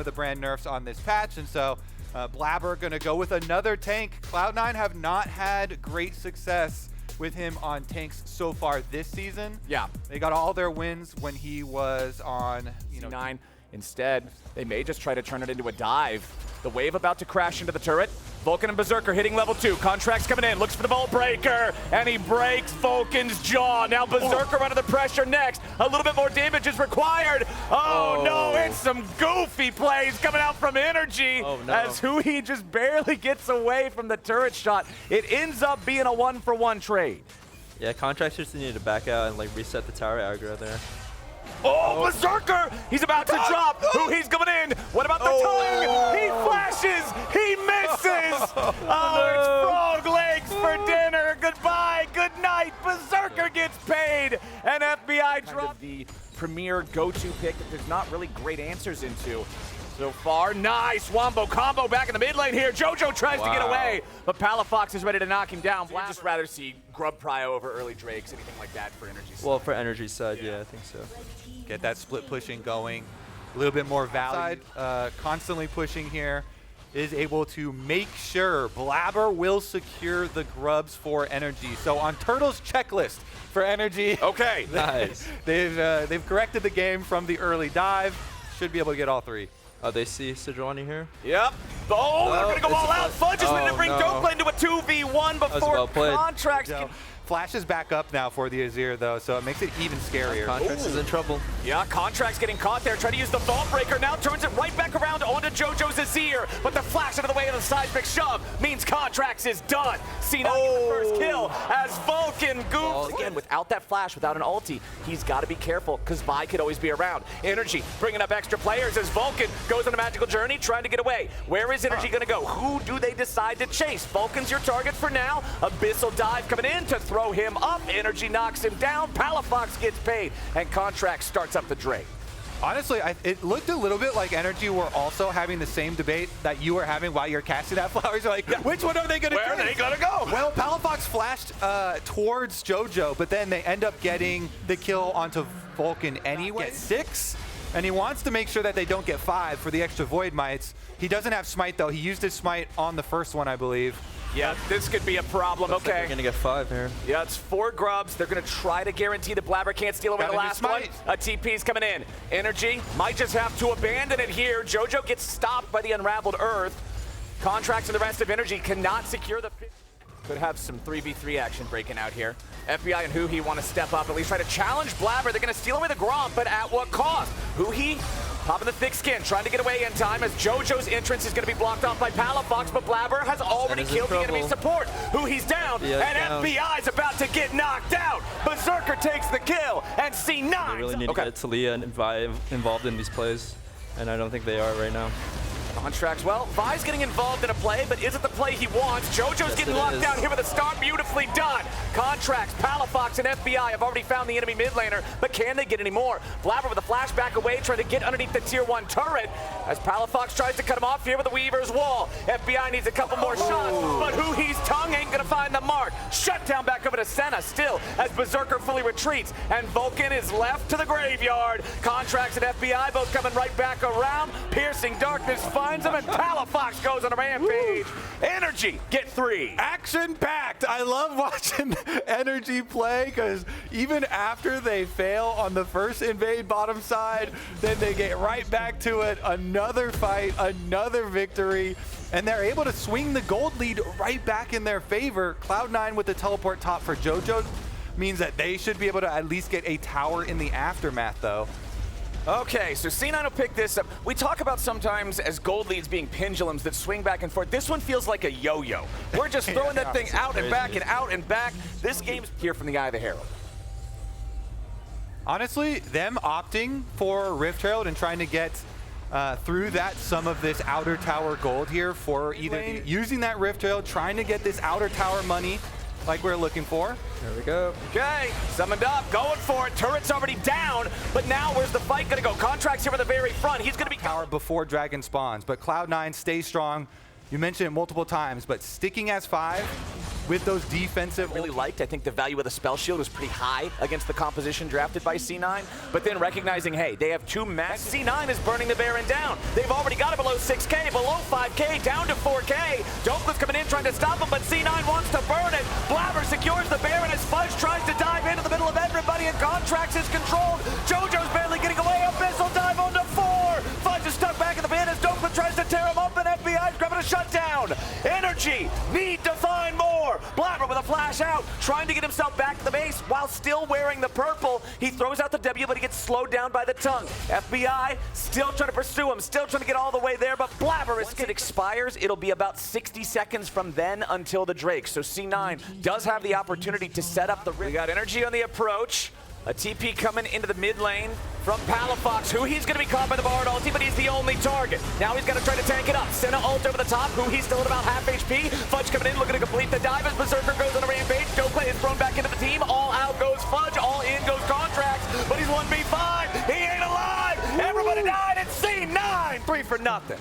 the brand nerfs on this patch, and so Blabber going to go with another tank. Cloud9 have not had great success with him on tanks so far this season. Yeah. They got all their wins when he was on, C9. Instead, they may just try to turn it into a dive. The wave about to crash into the turret. Vulcan and Berserker hitting level 2. Contracts coming in, looks for the Vault Breaker, and he breaks Vulcan's jaw. Now Berserker under the pressure next. A little bit more damage is required. Oh no, it's some goofy plays coming out from Energy as Huhi just barely gets away from the turret shot. It ends up being a 1-for-1 trade. Yeah, Contracts just need to back out and like reset the tower aggro there. Oh, Berserker! He's about to drop. Huhi's coming in. What about the tongue? He flashes. He misses. Oh, it's frog legs for dinner. Goodbye. Good night. Berserker gets paid. And FBI dropped the premier go-to pick that there's not really great answers into so far. Nice Wombo combo back in the mid lane here. JoJo tries to get away, but Palafox is ready to knock him down. I'd just rather see Grub Prio over early Drakes, anything like that for Energy's side. Well, for Energy's side, yeah, I think so. get that split pushing going, a little bit more value. Constantly pushing here is able to make sure Blabber will secure the grubs for Energy. So on Turtle's checklist for Energy, okay, nice. they've corrected the game from the early dive. Should be able to get all three. Oh, they see Sejuani here? Yep. Oh, they're going to go all out. Fudge is ready to bring Dope into a 2v1 before Contracts can... Flashes back up now for the Azir, though, so it makes it even scarier. Contracts is in trouble. Yeah, Contracts getting caught there, trying to use the Vault Breaker, now turns it right back around onto JoJo's Azir, but the flash out of the way of the seismic shove means Contracts is done. C9 gets the first kill as Vulcan goofs. Again, without that flash, without an ulti, he's got to be careful, because Vi could always be around. Energy bringing up extra players as Vulcan goes on a magical journey, trying to get away. Where is Energy going to go? Who do they decide to chase? Vulcan's your target for now. Abyssal Dive coming in to throw him up. Energy knocks him down. Palafox gets paid, and Contract starts up the Drake. Honestly, it looked a little bit like Energy were also having the same debate that you were having while you're casting that flowers. You're like, which one are they going to Where are they going to go? Well, Palafox flashed towards JoJo, but then they end up getting the kill onto Vulcan anyway. Get 6, and he wants to make sure that they don't get 5 for the extra Void Mites. He doesn't have Smite, though. He used his Smite on the first one, I believe. Yeah, this could be a problem. Looks like okay. they're gonna get 5 here. Yeah, it's 4 grubs. They're gonna try to guarantee that Blabber can't steal away the last one. A TP's coming in. Energy might just have to abandon it here. JoJo gets stopped by the Unraveled Earth. Contracts and the rest of Energy cannot secure the... Could have some 3v3 action breaking out here. FBI and Huhi want to step up, at least try to challenge Blabber. They're gonna steal away the Gromp, but at what cost? Huhi popping the thick skin, trying to get away in time as JoJo's entrance is going to be blocked off by Palafox, but Blabber has already killed the enemy support. Huhi's down, and FBI's about to get knocked out. Berserker takes the kill, and C9. They really need to get Talia and Vi involved in these plays, and I don't think they are right now. Contracts, well, Vi's getting involved in a play, but is it the play he wants? JoJo's getting locked down here with a start, beautifully done. Contracts, Palafox, and FBI have already found the enemy mid laner, but can they get any more? Blabber with a flashback away, trying to get underneath the tier 1 turret, as Palafox tries to cut him off here with the Weaver's Wall. FBI needs a couple more shots, but Huhi's tongue ain't gonna find the mark. Shut down back over to Senna still, as Berserker fully retreats, and Vulcan is left to the graveyard. Contracts and FBI both coming right back around. Piercing Darkness finds him, and Palafox goes on a rampage. Energy get 3. Action-packed. I love watching Energy play, because even after they fail on the first invade bottom side, then they get right back to it. Another fight, another victory, and they're able to swing the gold lead right back in their favor. Cloud9 with the teleport top for JoJo means that they should be able to at least get a tower in the aftermath, though. Okay, so C9 will pick this up. We talk about sometimes as gold leads being pendulums that swing back and forth. This one feels like a yo-yo. We're just throwing that thing out and back and out and back. This game's here from the Eye of the Herald. Honestly, them opting for Rift Herald and trying to get through that some of this outer tower gold here for either using that Rift Herald, trying to get this outer tower money like we're looking for. There we go. Okay, summoned up, going for it. Turret's already down, but now where's the fight gonna go? Contracts here at the very front. He's gonna be power before Dragon spawns, but Cloud9 stays strong. You mentioned it multiple times, but sticking as 5 with those defensive. Really liked. I think the value of the spell shield was pretty high against the composition drafted by C9, but then recognizing, hey, they have two max. C9 is burning the Baron down. They've already got it below 6K, below 5K, down to 4K. Dope's coming in trying to stop him, but C9 wants to burn it. Blabber secures the Baron as Fudge tries to dive into the middle of everybody, and Contracts is controlled. JoJo's barely getting away. Abyssal dive onto 4. Fudge is stuck back in the pit as Dope tries to tear him up, and FBI's grabbing a shutdown. Energy need to find more. Blabber with a flash out, trying to get himself back to the base while still wearing the purple. He throws out the W, but he gets slowed down by the tongue. FBI still trying to pursue him, still trying to get all the way there, but Blabber, once it expires, it'll be about 60 seconds from then until the Drake. So C9 does have the opportunity to set up the... We got Energy on the approach. A TP coming into the mid lane from Palafox, who he's going to be caught by the Bard ulti, but he's the only target. Now he's got to try to tank it up. Senna ult over the top, who he's still at about half HP. Fudge coming in, looking to complete the dive as Berserker goes on a rampage. Dope is thrown back into the team. All out goes Fudge, all in goes Contracts, but he's 1v5. He ain't alive. Everybody died at C9. 3 for nothing.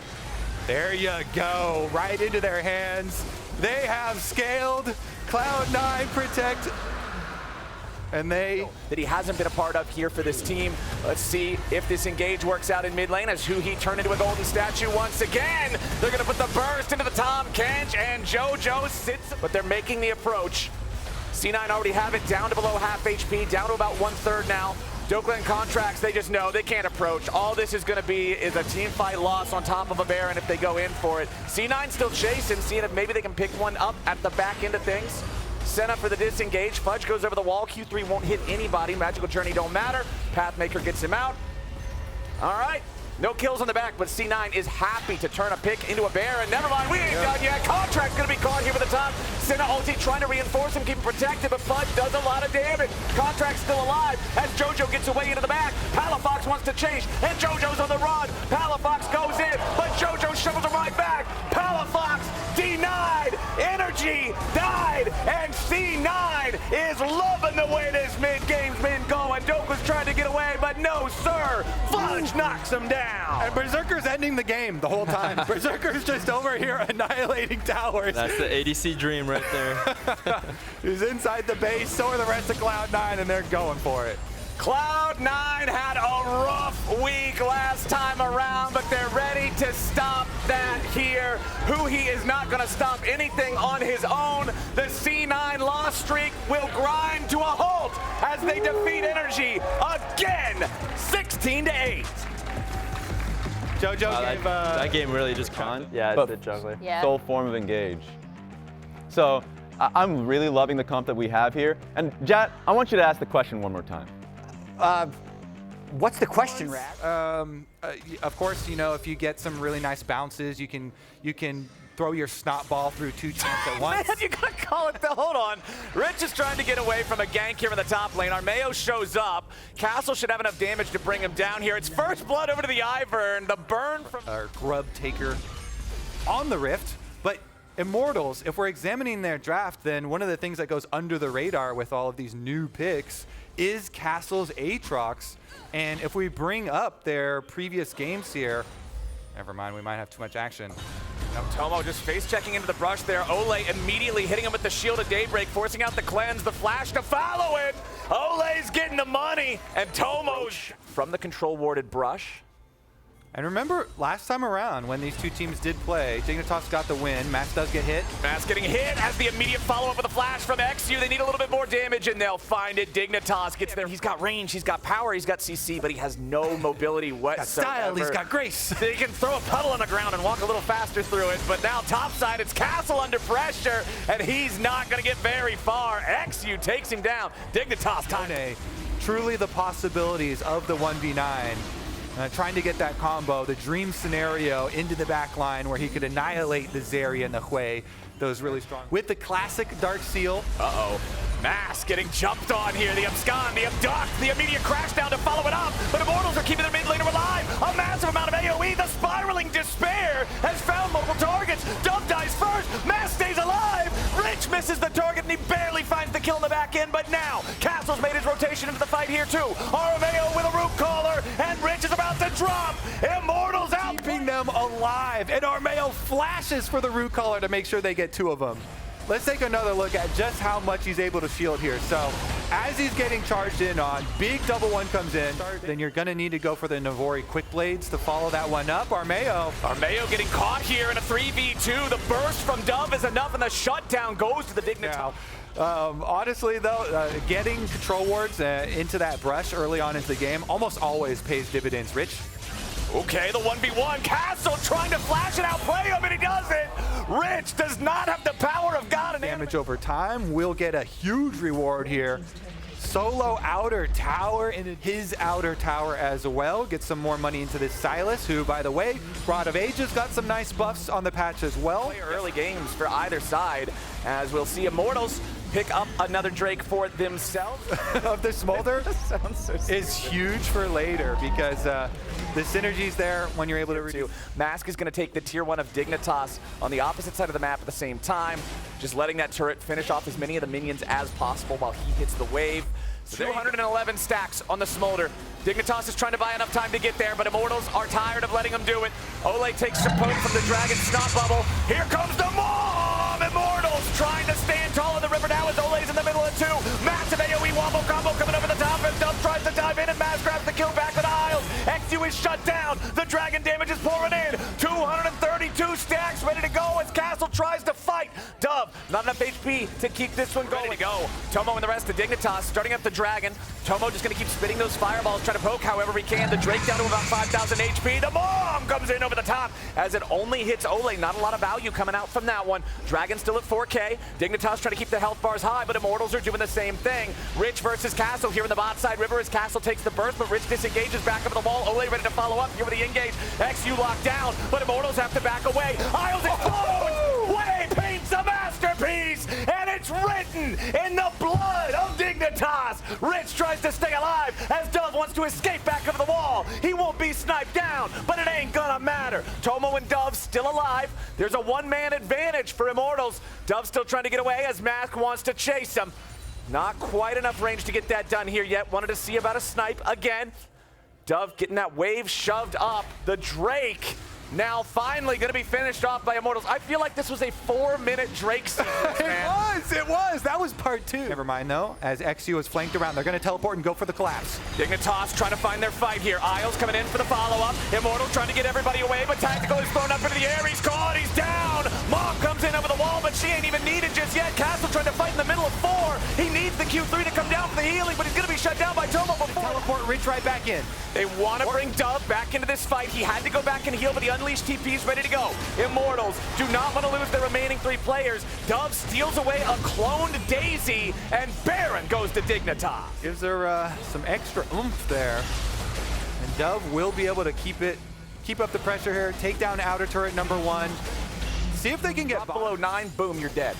There you go, right into their hands. They have scaled. Cloud9 protect. And they... that he hasn't been a part of here for this team. Let's see if this engage works out in mid lane as who he turned into a golden statue once again. They're going to put the burst into the Tom Kench, and JoJo sits, but they're making the approach. C9 already have it down to below half HP, down to about 1/3 now. Dope and Contracts, they just know they can't approach. All this is going to be is a team fight loss on top of a Baron if they go in for it. C9 still chasing, seeing if maybe they can pick one up at the back end of things. Sent up for the disengage. Fudge goes over the wall. Q3 won't hit anybody. Magical Journey don't matter. Pathmaker gets him out. All right. No kills on the back, but C9 is happy to turn a pick into a Baron. Never mind, we ain't done yet. Contract's gonna be caught here with the top. Senna ulti trying to reinforce him, keep him protected, but Fudge does a lot of damage. Contract's still alive as JoJo gets away into the back. Palafox wants to chase, and JoJo's on the run. Palafox goes in, but JoJo shovels him right back. Palafox denied. Energy died, and C9 is loving the way this mid-game's been going. Dope was trying to get away, but no, sir. Fudge knocks him down. And Berserker's ending the game the whole time. Berserker's just over here annihilating towers. That's the ADC dream right there. He's inside the base, so are the rest of Cloud9, and they're going for it. Cloud9 had a rough week last time around, but they're ready to stop that here. Who he is not going to stop anything on his own. The C9 loss streak will grind to a halt as they defeat Energy again, 16-8. JoJo gave that game really just con. Yeah, But- it's the juggler. Yeah. Sole form of engage. So I'm really loving the comp that we have here. And Jat, I want you to ask the question one more time. What's the question, Rad? of course, you know, if you get some really nice bounces, you can throw your snot ball through 2 teams at once. Man, you gotta call it. Hold on. Rich is trying to get away from a gank here in the top lane. Armeo shows up. Castle should have enough damage to bring him down here. It's first blood over to the Ivern. The burn from Grub Taker on the Rift, but Immortals, if we're examining their draft, then one of the things that goes under the radar with all of these new picks is Castle's Aatrox. And if we bring up their previous games here, never mind, we might have too much action. Now Tomo just face-checking into the brush there. Ole immediately hitting him with the Shield of Daybreak, forcing out the cleanse, the flash to follow it. Ole's getting the money, and Tomo's from the control-warded brush. And remember, last time around, when these two teams did play, Dignitas got the win. Max does get hit. Mass getting hit as the immediate follow-up with a flash from XU. They need a little bit more damage, and they'll find it. Dignitas gets there. He's got range, he's got power, he's got CC, but he has no mobility whatsoever. Style, he's got grace. He can throw a puddle on the ground and walk a little faster through it, but now topside, it's Castle under pressure, and he's not going to get very far. XU takes him down. Dignitas time. Truly the possibilities of the 1v9. Trying to get that combo, the dream scenario into the back line where he could annihilate the Zarya and the Hui, those really strong. With the classic Dark Seal. Uh-oh. Mass getting jumped on here. The abscond, the abduct, the immediate crash down to follow it up. But Immortals are keeping their mid laner alive. A massive amount of AoE. The spiraling despair has found multiple targets. Dove dies first. Mass stays alive. Rich misses the target and he barely finds the kill in the back end. But now, Castle's made his rotation into the fight here too. Armeo with a root caller and Rich is about to drop. Immortals out. Keeping them alive. And Armeo flashes for the root caller to make sure they get 2 of them. let's take another look at just how much he's able to shield here. So as he's getting charged in on, big double one comes in, then you're gonna need to go for the Navori quick blades to follow that one up. Armeo getting caught here in a 3v2. The burst from Dove is enough, and the shutdown goes to the Dignitas. Honestly, though, getting control wards into that brush early on into the game almost always pays dividends. Rich? Okay, the 1v1. Castle trying to flash it out, play him, and he doesn't. Rich does not have the power of God. And damage over time will get a huge reward here. Solo outer tower into his outer tower as well. Get some more money into this Silas, who, by the way, Rod of Ages got some nice buffs on the patch as well. Early games for either side, as we'll see Immortals pick up another Drake for themselves. Of the Smolder is huge for later because the synergy's there when you're able to redo. Mask is going to take the tier 1 of Dignitas on the opposite side of the map at the same time, just letting that turret finish off as many of the minions as possible while he hits the wave. 211 stacks on the Smolder. Dignitas is trying to buy enough time to get there, but Immortals are tired of letting him do it. Ole takes some poke from the Dragon Snot Bubble. Here comes the Mom! Immortals trying to stand tall in the river now as Ole's in the middle of two. Massive AoE wombo combo coming over the top, and Dove tries to dive in, and Maz grabs the kill back with Isles. XU is shut down. The Dragon damage is pouring in. 232 stacks ready to go as Castle tries to fight. Dove, not enough HP to keep this one going. Ready to go. Tomo and the rest of Dignitas starting up the Dragon. Tomo just going to keep spitting those fireballs, trying to poke however he can. The Drake down to about 5,000 HP. The Mom comes in over the top as it only hits Ole. Not a lot of value coming out from that one. Dragon still at 4K. Dignitas trying to keep the health bars high, but Immortals are doing the same thing. Rich versus Castle here in the bot side river as Castle takes the burst, but Rich disengages back up the wall. Ole ready to follow up here with the engage. XU locked down, but Immortals have to back away. Isles explodes! Way paints a masterpiece, and it's written in the blood of Dignitas. Rich tries to stay alive as Dove wants to escape back over the wall. He won't be sniped down, but it ain't gonna matter. Tomo and Dove still alive. There's a one-man advantage for Immortals. Dove still trying to get away as Mask wants to chase him. Not quite enough range to get that done here yet. Wanted to see about a snipe again. Dove getting that wave shoved up. The Drake now finally going to be finished off by Immortals. I feel like this was a 4-minute Drake sequence, man. It was. That was part 2. Never mind, though, as XU is flanked around. They're going to teleport and go for the collapse. Dignitas trying to find their fight here. Isles coming in for the follow-up. Immortals trying to get everybody away, but Tactical is thrown up into the air. He's caught. He's down. Mom comes in over the wall, but she ain't even needed just yet. Castle trying to fight in the middle of 4. He needs the Q3 to come down for the healing, but he's going to be shut down by Tomo before. Teleport Rich right back in. They want to bring Dove back into this fight. He had to go back and heal, but the Unleashed TP is ready to go. Immortals do not want to lose their remaining 3 players. Dove steals away a cloned Daisy, and Baron goes to Dignitas. Gives her some extra oomph there. And Dove will be able to keep up the pressure here, take down outer turret number 1. See if they can get below 9, boom, you're dead.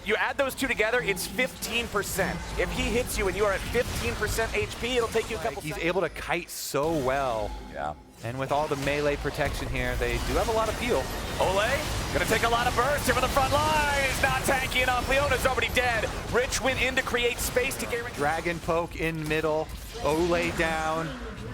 You add those two together, it's 15%. If he hits you and you are at 15% HP, it'll take you a couple seconds. He's able to kite so well. Yeah. And with all the melee protection here, they do have a lot of peel. Ole, gonna take a lot of burst here from the front line. He's not tanky enough. Leona's already dead. Rich went in to create space to guarantee. Dragon poke in middle. Ole down.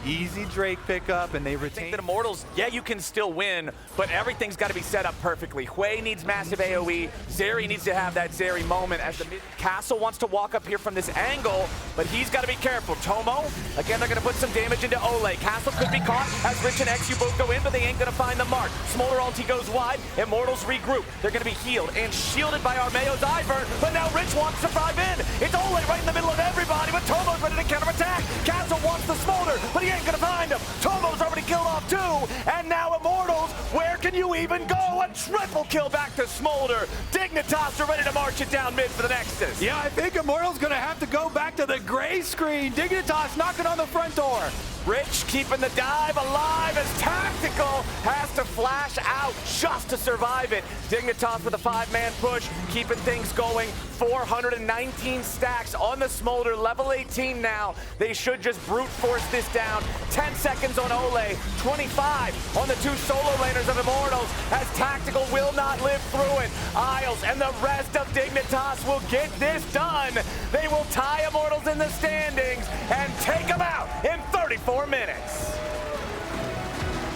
Easy Drake pickup, and they retain. I think that Immortals, yeah, you can still win, but everything's got to be set up perfectly. Hui needs massive AoE. Zeri needs to have that Zeri moment as the Castle wants to walk up here from this angle, but he's got to be careful. Tomo, again, they're going to put some damage into Ole. Castle could be caught as Rich and XU both go in, but they ain't going to find the mark. Smolder ulti goes wide. Immortals regroup. They're going to be healed and shielded by Armeo's Ivern, but now Rich wants to drive in. It's Ole right in the middle of everybody, but Tomo's ready to counterattack. Castle wants the Smolder, but he ain't going to find him. Tomo's already killed off 2, and now Immortals, where can you even go? A triple kill back to Smolder. Dignitas are ready to march it down mid for the Nexus. Yeah, I think Immortals gonna have to go back to the gray screen. Dignitas knocking on the front door. Rich keeping the dive alive as Tactical has to flash out just to survive it. Dignitas with a 5-man push, keeping things going. 419 stacks on the Smolder, level 18 now. They should just brute force this down. 10 seconds on Ole, 25 on the 2 solo laners of Immortals as Tactical will not live through it. Isles and the rest of Dignitas will get this done. They will tie Immortals in the standings and take them out in 34 minutes.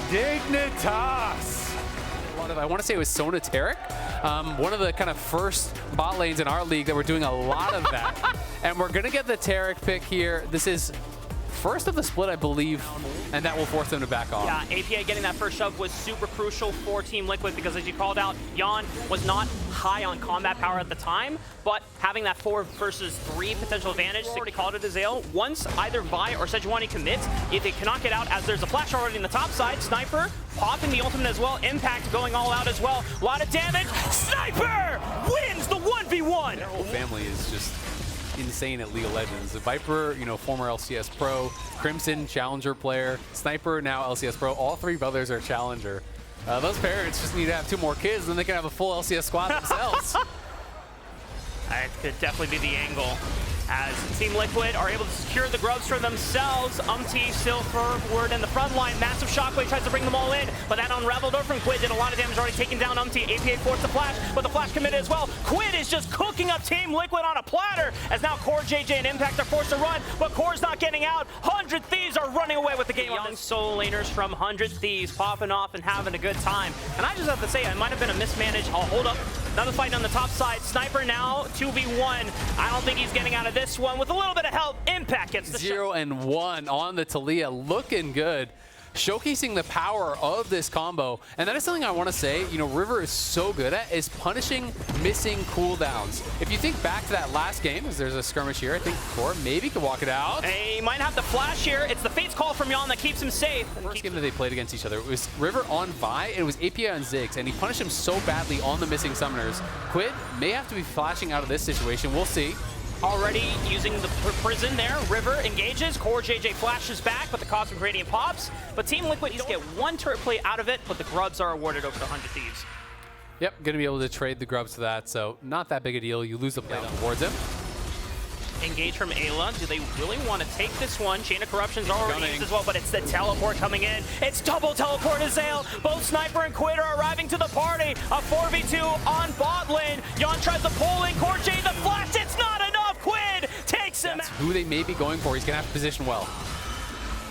Dignitas lot of, I want to say it was Sonateric, one of the kind of first bot lanes in our league that were doing a lot of that. And we're going to get the Taric pick here. This is first of the split, I believe, and that will force them to back off. Yeah, APA getting that first shove was super crucial for Team Liquid because, as you called out, Jan was not high on combat power at the time, but having that 4 versus 3 potential advantage, already called it Azale. Once either Vi or Sejuani commits, if they cannot get out, as there's a flash already in the top side, Sniper popping the ultimate as well, Impact going all out as well. A lot of damage. Sniper wins the 1v1. Their whole family is just insane at League of Legends. The Viper, you know, former LCS pro, Crimson, Challenger player, Sniper, now LCS pro. All 3 brothers are Challenger. Those parents just need to have 2 more kids, and then they can have a full LCS squad themselves. It could definitely be the angle, as Team Liquid are able to secure the grubs for themselves. Still forward in the front line. Massive Shockwave tries to bring them all in, but that unraveled over from Quid. Did a lot of damage, already taking down APA forced the flash, but the flash committed as well. Quid is just cooking up Team Liquid on a platter, as now Core, JJ, and Impact are forced to run, but Core's not getting out. 100 Thieves are running away with the game. Young solo laners from 100 Thieves popping off and having a good time. And I just have to say, it might have been a mismanaged. I'll hold up. Another fight on the top side. Sniper now 2v1. I don't think he's getting out of this one. With a little bit of help, Impact gets the 0 and 1 on the Talia, looking good. Showcasing the power of this combo. And that is something I want to say, you know, River is so good at, is punishing missing cooldowns. If you think back to that last game, as there's a skirmish here, I think Core maybe could walk it out. He might have the flash here. It's the Fate's Call from Jan that keeps him safe. First game that they played against each other, it was River on Vi, and it was APA on Ziggs, and he punished him so badly on the missing summoners. Quid may have to be flashing out of this situation. We'll see. Already using the prison there. River engages. Core JJ flashes back, but the Cosmic Radiant pops. But Team Liquid needs to get 1 turret play out of it, but the grubs are awarded over to 100 Thieves. Yep, going to be able to trade the grubs to that, so not that big a deal. You lose the play towards him. Engage from Ayla. Do they really want to take this one? Chain of Corruption's already used as well, but it's the teleport coming in. It's double teleport to Zale. Both Sniper and Quid are arriving to the party. A 4v2 on bot lane. Jan tries to pull in. Core J, the flash. It's not enough. Quid takes him. That's who they may be going for. He's going to have to position well.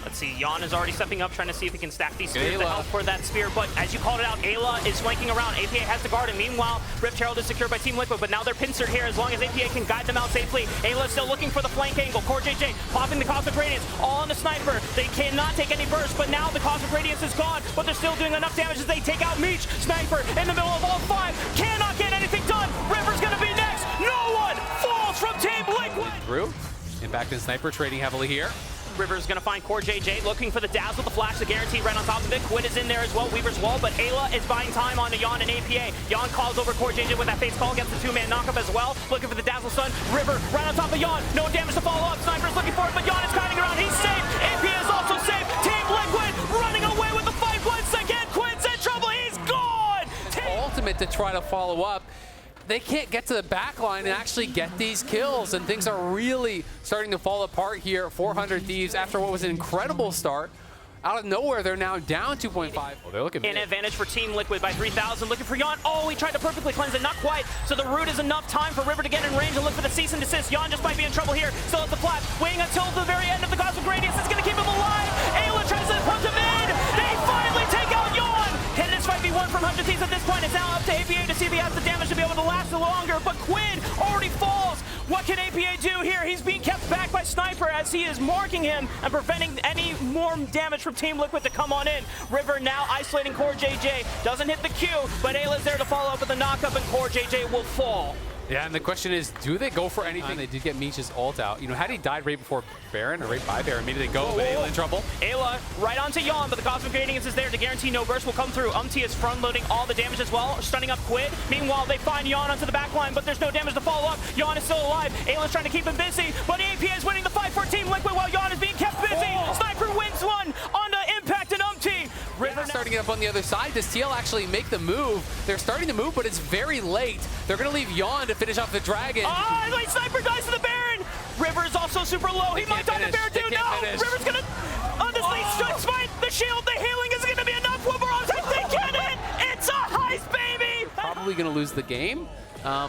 Let's see, Jan is already stepping up, trying to see if he can stack these spears to help for that spear. But as you called it out, Ayla is flanking around. APA has the guard, and meanwhile, Rift Herald is secured by Team Liquid, but now they're pincered here as long as APA can guide them out safely. Ayla still looking for the flank angle. Core JJ popping the Cosmic Radiance, all on the Sniper. They cannot take any burst, but now the Cosmic Radiance is gone, but they're still doing enough damage as they take out Meech. Sniper in the middle of all 5, cannot get anything done. River's gonna be next. No one falls from Team Liquid. Through. Impact and Sniper trading heavily here. River's gonna find Core JJ, looking for the dazzle, the flash, the guarantee right on top of it. Quid is in there as well, Weaver's wall, but Ayla is buying time onto Jan and APA. Jan calls over Core JJ with that Fate's Call, gets the 2-man knockup as well. Looking for the dazzle stun. River right on top of Jan, no damage to follow up. Sniper's looking for it, but Jan is kiting around. He's safe. APA is also safe. Team Liquid running away with the fight once again. Quid's in trouble. He's gone. Ultimate to try to follow up. They can't get to the back line and actually get these kills, and things are really starting to fall apart here. 400 Thieves after what was an incredible start. Out of nowhere, they're now down 2.5. Oh, they're looking an advantage for Team Liquid by 3,000. Looking for Jan. Oh, he tried to perfectly cleanse it. Not quite. So the root is enough time for River to get in range and look for the cease and desist. Jan just might be in trouble here. Still at the flat. Waiting until the very end of the Cosmic Radiance. It's going to keep him alive. Ayla tries to punch him in. They finally take out Jan. Can this fight be won from 100 Thieves at this point? It's now up to APA to see if he has the damage to be able to last longer. But Quid already falls. What can APA do here? He's being kept back by Sniper as he is marking him and preventing any more damage from Team Liquid to come on in. River now isolating Core JJ. Doesn't hit the Q, but Ayla's there to follow up with a knockup, and Core JJ will fall. Yeah, and the question is, do they go for anything? They did get Meech's ult out. You know, had he died right before Baron or right by Baron, maybe they go, but Ayla in trouble. Ayla right onto Jan, but the Cosmic Radiance is there to guarantee no burst will come through. is front-loading all the damage as well, stunning up Quid. Meanwhile, they find Jan onto the back line, but there's no damage to follow up. Jan is still alive. Ayla's trying to keep him busy, but APA is winning the fight for Team Liquid while Jan is being kept busy. Sniper wins one onto Impact and River starting it up on the other side. Does TL actually make the move? They're starting to move, but it's very late. They're going to leave Jan to finish off the Dragon. Wait, Sniper dies to the Baron. River is also super low. He might die to the Baron too. No, River's going to, on this late strike spine, the shield, the healing is going to be enough. One more on they get it. It's a heist, baby. Probably going to lose the game.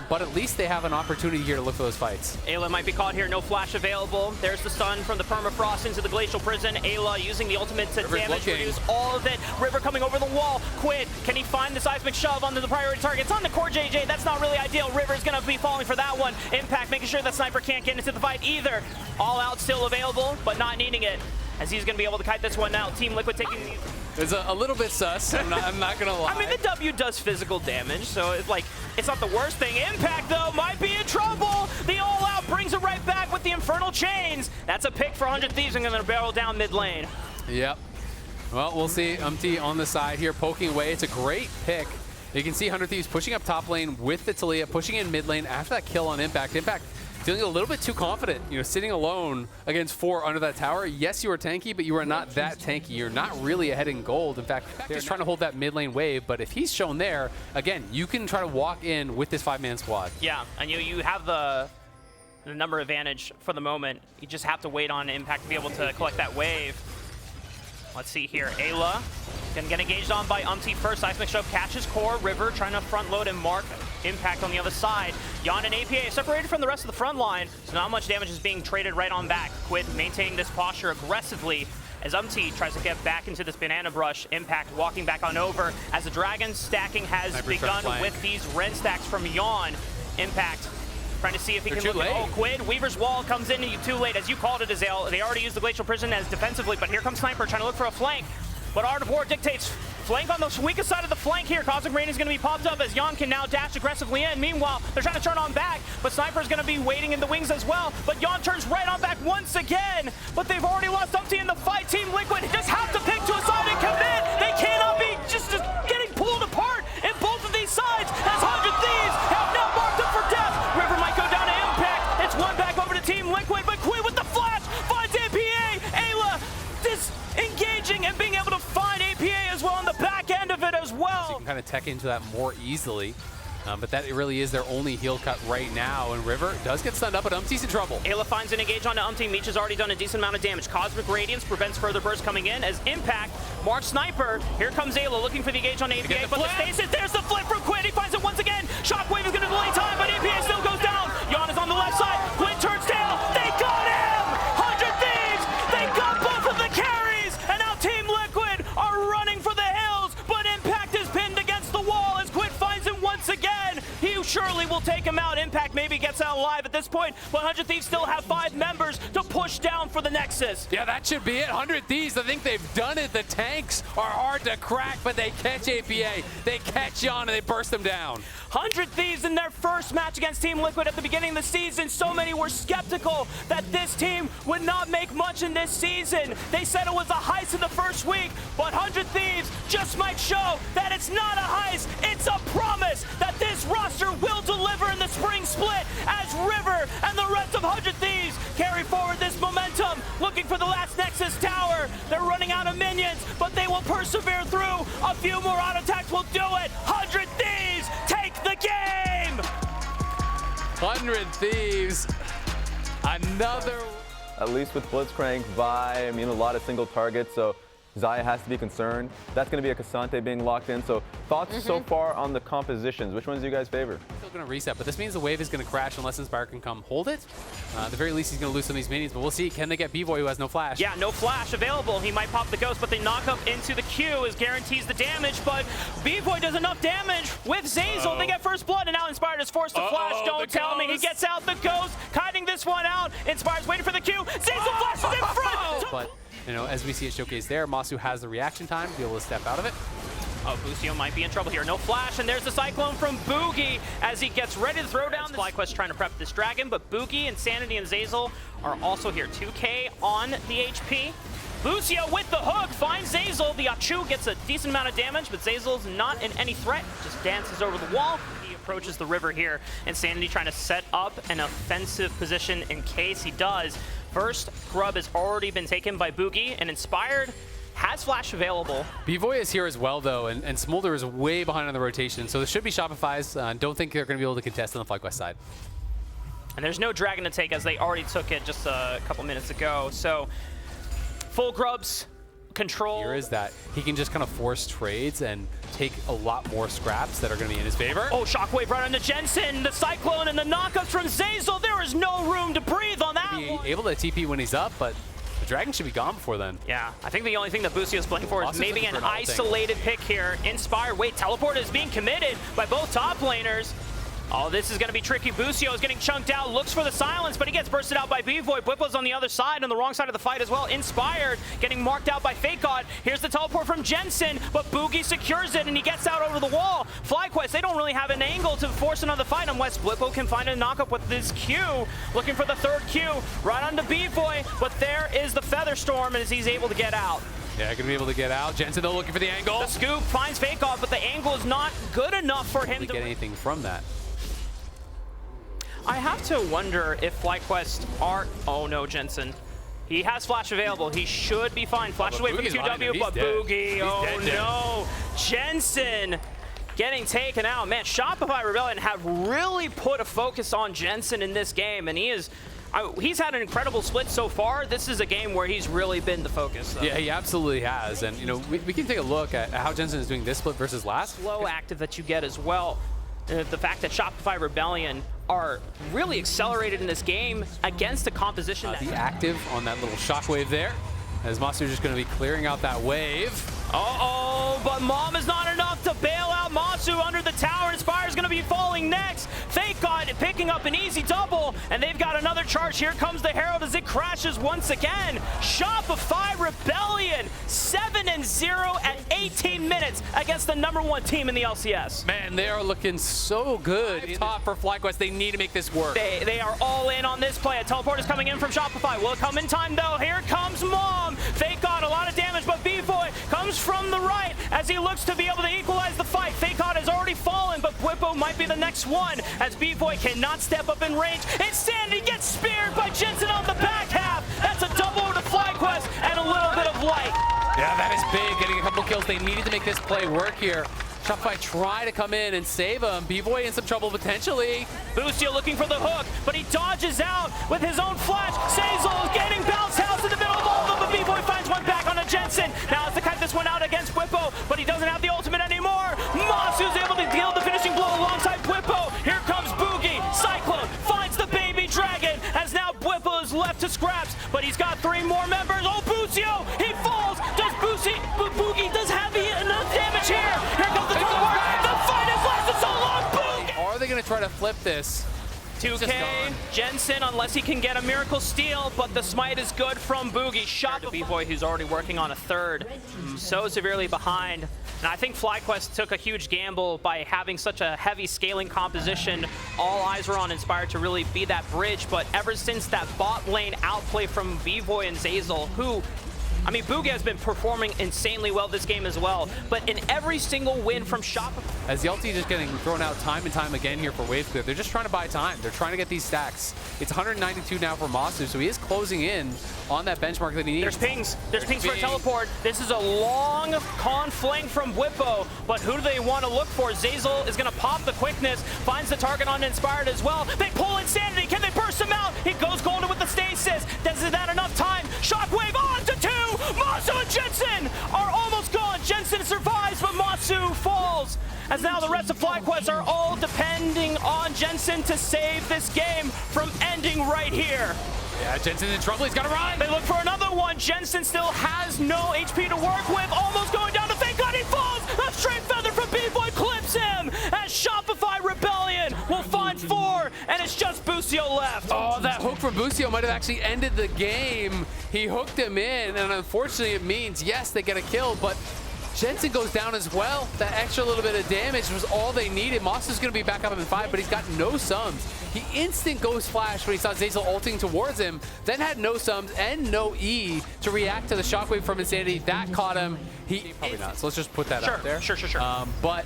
but at least they have an opportunity here to look for those fights. Ayla might be caught here, no flash available. There's the stun from the Permafrost into the Glacial Prison. Ayla using the ultimate to damage, reduce all of it. River coming over the wall. Quid, can he find the seismic shove onto the priority target? It's on the core JJ, that's not really ideal. River's gonna be falling for that one. Impact making sure that Sniper can't get into the fight either. All out still available, but not needing it, as he's gonna be able to kite this one out. Team Liquid taking the... It's a little bit sus, I'm not gonna lie. I mean, the W does physical damage, so it's like, it's not the worst thing. Impact, though, might be in trouble. The all-out brings it right back with the Infernal Chains. That's a pick for 100 Thieves, and gonna barrel down mid lane. Yep. Well, we'll see. on the side here, poking away. It's a great pick. You can see 100 Thieves pushing up top lane with the Taliyah, pushing in mid lane after that kill on Impact. Impact feeling a little bit too confident, sitting alone against 4 under that tower. Yes, you are tanky, but you are not that tanky. You're not really ahead in gold. In fact, they're just trying to hold that mid lane wave, but if he's shown there, again, you can try to walk in with this 5-man squad. Yeah, and you have the number advantage for the moment. You just have to wait on Impact to be able to collect that wave. Let's see here, Ayla gonna get engaged on by first. Seismic Shove catches core. River trying to front load and mark Impact on the other side. Yon and APA separated from the rest of the front line, so not much damage is being traded right on back. Quid maintaining this posture aggressively as tries to get back into this banana brush. Impact walking back on over as the Dragon stacking has begun with these Ren stacks from Yon. Impact trying to see if he can look at, oh, Quid. Weaver's Wall comes in too late, as you called it, Azale. They already used the Glacial Prison as defensively, but here comes Sniper trying to look for a flank. But Art of War dictates flank on the weakest side of the flank here. Cosmic Rain is going to be popped up as Yon can now dash aggressively in. Meanwhile, they're trying to turn on back, but Sniper's going to be waiting in the wings as well. But Yon turns right on back once again. But they've already lost Umpty in the fight. Team Liquid just have to pick to a side and commit. They cannot be just getting pulled apart in both of these sides as 100 Thieves have now marked up for death. River might go down to Impact. It's one back over to Team Liquid, but Quid with the flash finds APA. Ayla disengaging and being able to find APA as well on the back end of it as well. So you can kind of tech into that more easily. But that really is their only heal cut right now, and River does get stunned up, but Umpty's in trouble. Ayla finds an engage onto Umpty. Meech has already done a decent amount of damage. Cosmic Radiance prevents further bursts coming in as Impact marks Sniper. Here comes Ayla looking for the engage on APA, but the stasis, there's the flip from Quid. He finds it once again. Shockwave is going to delay time, but APA still goes down. Yon is on the left side. Quid turns tail. They got him! 100 Thieves! They got both of the carries, and now Team Liquid are running for the hills, but Impact is pinned against the wall as Quid finds him once again. He surely will take him out. Impact maybe gets out alive at this point, but 100 Thieves still have 5 members to push down for the Nexus. Yeah, that should be it. 100 Thieves, I think they've done it. The tanks are hard to crack, but they catch APA. They catch Yon and they burst them down. 100 Thieves in their first match against Team Liquid at the beginning of the season. So many were skeptical that this team would not make much in this season. They said it was a heist in the first week, but 100 Thieves just might show that it's not a heist, it's a promise that this roster will deliver in the spring split as River and the rest of 100 Thieves carry forward this momentum, looking for the last Nexus tower. They're running out of minions, but they will persevere through. A few more auto attacks will do it. 100 Thieves take the game! 100 Thieves, another... At least with Blitzcrank, Vi, a lot of single targets, so Xayah has to be concerned. That's going to be a Cassante being locked in. So thoughts so far on the compositions? Which ones do you guys favor? Still going to reset, but this means the wave is going to crash unless Inspire can come hold it. At the very least, he's going to lose some of these minions, but we'll see. Can they get B-Boy, who has no flash? Yeah, no flash available. He might pop the Ghost, but the knock-up into the Q is guarantees the damage, but B-Boy does enough damage with Zeyzal. They get first blood, and now Inspired is forced to flash. Don't tell me. He gets out the Ghost, kiting this one out. Inspired's waiting for the Q. Zeyzal flashes in front! But as we see it showcased there, Masu has the reaction time to be able to step out of it. Oh, Busio might be in trouble here. No flash, and there's the Cyclone from Boogie as he gets ready to throw down. FlyQuest trying to prep this Dragon, but Boogie, Insanity, and Zeyzal are also here. 2K on the HP. Busio with the hook finds Zeyzal. The Achu gets a decent amount of damage, but Zeyzal's not in any threat. Just dances over the wall. He approaches the river here. Insanity trying to set up an offensive position in case he does. First grub has already been taken by Boogie, and Inspired has flash available. B-Boy is here as well, though, and Smolder is way behind on the rotation, so this should be Shopify's. Don't think they're going to be able to contest on the FlyQuest side. And there's no Dragon to take as they already took it just a couple minutes ago. So full grubs control. Here is that he can just kind of force trades and take a lot more scraps that are going to be in his favor. Oh, Shockwave right onto Jensen, the Cyclone and the knockups from Zeyzal. There is no room to breathe on that Be one. able to TP when he's up, but the Dragon should be gone before then. Yeah, I think the only thing that Busio is playing for is Boston's maybe looking an for an ulting. isolated pick here. Inspired. Wait, teleport is being committed by both top laners. Oh, this is going to be tricky. Busio is getting chunked out, looks for the silence, but he gets bursted out by B-Void. Bwipo's on the other side, on the wrong side of the fight as well. Inspired, getting marked out by Fake God. Here's the teleport from Jensen, but Boogie secures it, and he gets out over the wall. FlyQuest, they don't really have an angle to force another fight unless Bwipo can find a knockup with this Q. Looking for the third Q, right onto B-Void, but there is the Featherstorm as he's able to get out. Yeah, going to be able to get out. Jensen, though, looking for the angle. The scoop finds Fake God, but the angle is not good enough for him Didn't to get anything from that. I have to wonder if FlyQuest are... Oh no, Jensen. He has Flash available. He should be fine. Flash away for the Boogie's behind him. 2W, but He's dead. Boogie, He's oh dead. no. Jensen getting taken out. Man, Shopify Rebellion have really put a focus on Jensen in this game, and he's had an incredible split so far. This is a game where he's really been the focus, though. Yeah, he absolutely has. And, you know, we can take a look at how Jensen is doing this split versus last. Low active that you get as well. The fact that Shopify Rebellion are really accelerated in this game against a composition that... The active on that little shockwave there, as Masu just going to be clearing out that wave. Uh-oh, but Mom is not enough to bail out Masu under the tower. Inspire's going to be falling next. Fake God picking up an easy double, and they've got another charge. Here comes the Herald as it crashes once again. Shopify Rebellion, 7-0 at 18 minutes against the #1 team in the LCS. Man, they are looking so good. Top for FlyQuest. They need to make this work. They are all in on this play. A teleport is coming in from Shopify. Will it come in time, though? Here comes Mom. Fake God, a lot of damage, but B-Boy comes from the right as he looks to be able to equalize the fight. Fake God has already fallen, but Bwipo might be the next one as B-Boy cannot step up in range. Insanity gets speared by Jensen on the back half. That's a double to FlyQuest and a little bit of light. Yeah, that is big. Getting a couple kills. They needed to make this play work here. Shopify try to come in and save him. B-Boy in some trouble potentially. Busio looking for the hook, but he dodges out with his own flash. Zeyzal is getting bounce house in the middle of all of them, but B-Boy finds one back on a Jensen. Now it's to cut this one out against Bwipo, but he doesn't have the ultimate anymore. Masu's able to deal the finishing blow alongside Bwipo. Here comes Boogie. Cyclone finds the baby dragon as now Bwipo is left to scraps, but he's got 3 more members. Oh, Busio, he falls. Does Boogie does have enough damage here? Here comes the teleport. The fight has lasted so long. Boogie. Are they going to try to flip this? 2K, Jensen, unless he can get a miracle steal, but the smite is good from Boogie. Shot to B-Boy, who's already working on a third. So severely behind. And I think FlyQuest took a huge gamble by having such a heavy scaling composition. All eyes were on Inspired to really be that bridge, but ever since that bot lane outplay from B-Boy and Zeyzal, who... I mean, Boogie has been performing insanely well this game as well, but in every single win from Shopify... As the ulti just getting thrown out time and time again here for wave clear, they're just trying to buy time. They're trying to get these stacks. It's 192 now for Masu, so he is closing in on that benchmark that he needs. There's pings for a teleport. This is a long con flank from Bwipo, but who do they want to look for? Zeyzal is going to pop the quickness, finds the target on Inspired as well. They pull Insanity. Can they burst him out? He goes golden with the stasis. Is that enough time? Shockwave on to 2. Masu and Jensen are almost gone. Jensen survives, but Masu falls. As now the rest of FlyQuest are all depending on Jensen to save this game from ending right here. Yeah, Jensen's in trouble. He's got to run. They look for another one. Jensen still has no HP to work with. Almost going down to Fake God. He falls. A straight feather from B-Boy clips him. As Shopify Rebellion will find 4, and it's just Busio left. Oh, that hook from Busio might have actually ended the game. He hooked him in, and unfortunately it means, yes, they get a kill, but Jensen goes down as well. That extra little bit of damage was all they needed. Moss is going to be back up in 5, but he's got no sums. He instant goes flash when he saw Zeyzal ulting towards him, then had no sums and no E to react to the shockwave from Insanity. That caught him. He probably not, so let's just put that out there. Sure. But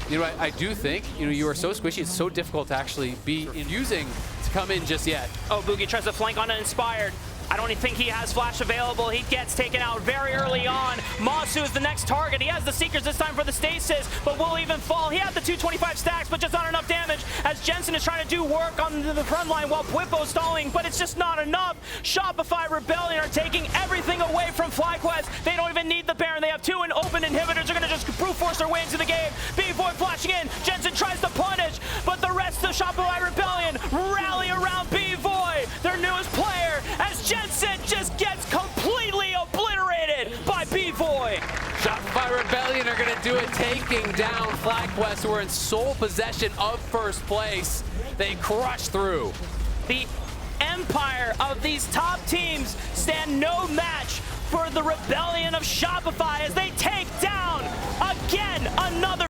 you know, I do think, you know, you are so squishy, it's so difficult to actually be using to come in just yet. Oh, Boogie tries to flank on an Inspired. I don't even think he has flash available. He gets taken out very early on. Masu is the next target. He has the Seekers this time for the stasis, but will even fall. He had the 225 stacks, but just not enough damage as Jensen is trying to do work on the front line while Bwipo stalling, but it's just not enough. Shopify Rebellion are taking everything away from FlyQuest. They don't even need the Baron. They have 2 open inhibitors. They're going to just brute force their way into the game. B-Boy flashing in. Jensen tries to punish, but the rest of Shopify Rebellion rally around B-Boy, their newest player, as Jensen just gets completely obliterated by B-Boy. Shopify Rebellion are going to do it, taking down FlyQuest, who are in sole possession of first place. They crush through. The empire of these top teams stand no match for the Rebellion of Shopify as they take down, again, another